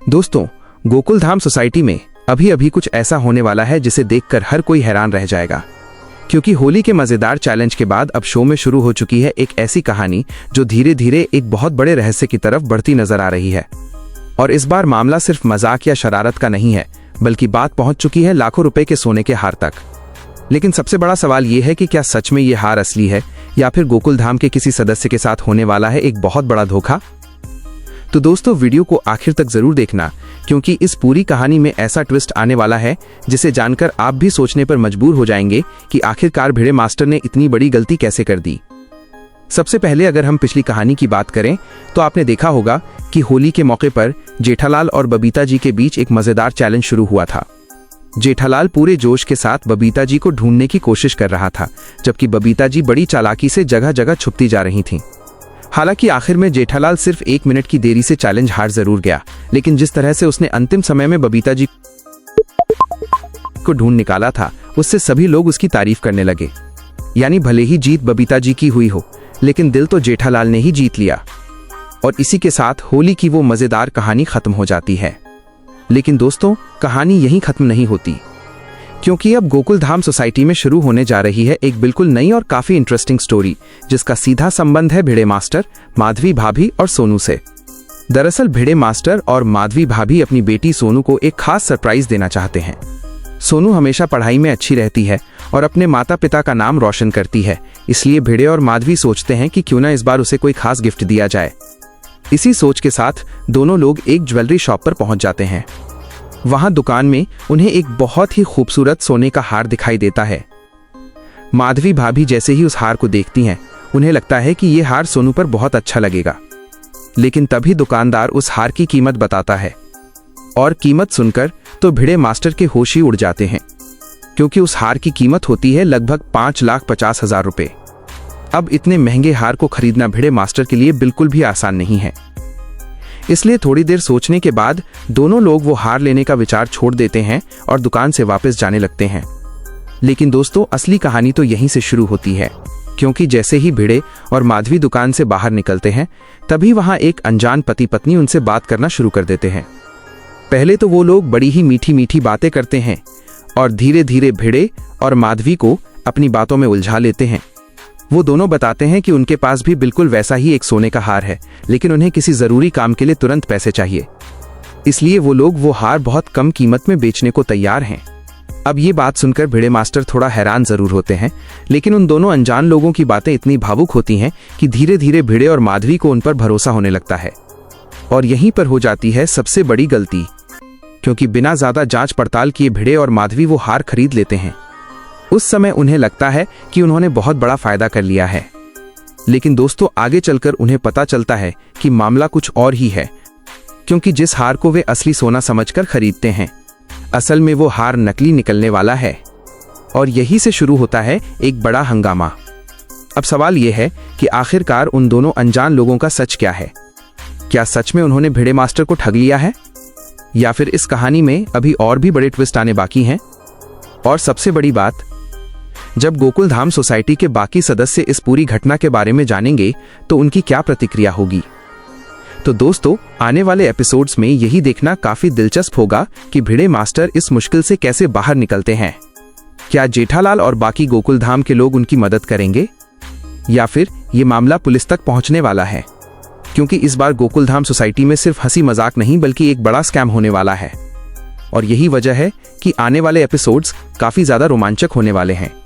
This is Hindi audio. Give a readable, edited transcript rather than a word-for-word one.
दोस्तों, गोकुल धाम सोसाइटी में अभी अभी कुछ ऐसा होने वाला है जिसे देखकर हर कोई हैरान रह जाएगा, क्योंकि होली के मजेदार चैलेंज के बाद अब शो में शुरू हो चुकी है एक ऐसी कहानी जो धीरे धीरे एक बहुत बड़े रहस्य की तरफ बढ़ती नजर आ रही है। और इस बार मामला सिर्फ मजाक या शरारत का नहीं है, बल्कि बात पहुंच चुकी है लाखों रुपए के सोने के हार तक। लेकिन सबसे बड़ा सवाल यह है कि क्या सच में ये हार असली है या फिर गोकुल धाम के किसी सदस्य के साथ होने वाला है एक बहुत बड़ा धोखा। तो दोस्तों, वीडियो को आखिर तक जरूर देखना, क्योंकि इस पूरी कहानी में ऐसा ट्विस्ट आने वाला है जिसे जानकर आप भी सोचने पर मजबूर हो जाएंगे कि आखिरकार भिड़े मास्टर ने इतनी बड़ी गलती कैसे कर दी। सबसे पहले अगर हम पिछली कहानी की बात करें तो आपने देखा होगा कि होली के मौके पर जेठालाल और बबीता जी के बीच एक मजेदार चैलेंज शुरू हुआ था। जेठालाल पूरे जोश के साथ बबीता जी को ढूंढने की कोशिश कर रहा था, जबकि बबीता जी बड़ी चालाकी से जगह जगह छुपती जा रही थीं। हालांकि आखिर में जेठालाल सिर्फ 1 मिनट की देरी से चैलेंज हार जरूर गया, लेकिन जिस तरह से उसने अंतिम समय में बबीता जी को ढूंढ निकाला था, उससे सभी लोग उसकी तारीफ करने लगे। यानी भले ही जीत बबीता जी की हुई हो, लेकिन दिल तो जेठालाल ने ही जीत लिया। और इसी के साथ होली की वो मजेदार कहानी खत्म हो जाती है। लेकिन दोस्तों, कहानी यहीं खत्म नहीं होती, क्योंकि अब गोकुल धाम सोसाइटी में शुरू होने जा रही है एक बिल्कुल नई और काफी इंटरेस्टिंग स्टोरी, जिसका सीधा संबंध है भिड़े मास्टर, माधवी भाभी और सोनू से। दरअसल भिड़े मास्टर और माधवी भाभी अपनी बेटी सोनू को एक खास सरप्राइज देना चाहते हैं। सोनू हमेशा पढ़ाई में अच्छी रहती है और अपने माता पिता का नाम रोशन करती है, इसलिए भिड़े और माधवी सोचते हैं कि क्यों ना इस बार उसे कोई खास गिफ्ट दिया जाए। इसी सोच के साथ दोनों लोग एक ज्वेलरी शॉप पर पहुंच जाते हैं। वहां दुकान में उन्हें एक बहुत ही खूबसूरत सोने का हार दिखाई देता है। माधवी भाभी जैसे ही उस हार को देखती हैं, उन्हें लगता है कि यह हार सोनू पर बहुत अच्छा लगेगा। लेकिन तभी दुकानदार उस हार की कीमत बताता है, और कीमत सुनकर तो भिड़े मास्टर के होश ही उड़ जाते हैं, क्योंकि उस हार की कीमत होती है लगभग 5,50,000 रुपए। अब इतने महंगे हार को खरीदना भिड़े मास्टर के लिए बिल्कुल भी आसान नहीं है। इसलिए थोड़ी देर सोचने के बाद दोनों लोग वो हार लेने का विचार छोड़ देते हैं और दुकान से वापस जाने लगते हैं। लेकिन दोस्तों, असली कहानी तो यहीं से शुरू होती है, क्योंकि जैसे ही भिड़े और माधवी दुकान से बाहर निकलते हैं, तभी वहां एक अनजान पति पत्नी उनसे बात करना शुरू कर देते हैं। पहले तो वो लोग बड़ी ही मीठी मीठी बातें करते हैं और धीरे धीरे भिड़े और माधवी को अपनी बातों में उलझा लेते हैं। वो दोनों बताते हैं कि उनके पास भी बिल्कुल वैसा ही एक सोने का हार है, लेकिन उन्हें किसी जरूरी काम के लिए तुरंत पैसे चाहिए, इसलिए वो लोग वो हार बहुत कम कीमत में बेचने को तैयार हैं। अब ये बात सुनकर भिड़े मास्टर थोड़ा हैरान जरूर होते हैं, लेकिन उन दोनों अनजान लोगों की बातें इतनी भावुक होती हैं कि धीरे धीरे भिड़े और माधवी को उन पर भरोसा होने लगता है। और यहीं पर हो जाती है सबसे बड़ी गलती, क्योंकि बिना ज्यादा जांच पड़ताल किए भिड़े और माधवी वो हार खरीद लेते हैं। उस समय उन्हें लगता है कि उन्होंने बहुत बड़ा फायदा कर लिया है, लेकिन दोस्तों, आगे चलकर उन्हें पता चलता है कि मामला कुछ और ही है, क्योंकि जिस हार को वे असली सोना समझकर खरीदते हैं, असल में वो हार नकली निकलने वाला है। और यही से शुरू होता है एक बड़ा हंगामा। अब सवाल यह है कि आखिरकार उन दोनों अनजान लोगों का सच क्या है। क्या सच में उन्होंने भिड़े मास्टर को ठग लिया है, या फिर इस कहानी में अभी और भी बड़े ट्विस्ट आने बाकी हैं। और सबसे बड़ी बात, जब गोकुल धाम सोसाइटी के बाकी सदस्य इस पूरी घटना के बारे में जानेंगे तो उनकी क्या प्रतिक्रिया होगी। तो दोस्तों, आने वाले एपिसोड्स में यही देखना काफी दिलचस्प होगा कि भिड़े मास्टर इस मुश्किल से कैसे बाहर निकलते हैं। क्या जेठालाल और बाकी गोकुल धाम के लोग उनकी मदद करेंगे, या फिर ये मामला पुलिस तक पहुंचने वाला है, क्योंकि इस बार गोकुल धाम सोसाइटी में सिर्फ हंसी मजाक नहीं बल्कि एक बड़ा स्कैम होने वाला है। और यही वजह है कि आने वाले एपिसोड्स काफी ज्यादा रोमांचक होने वाले हैं।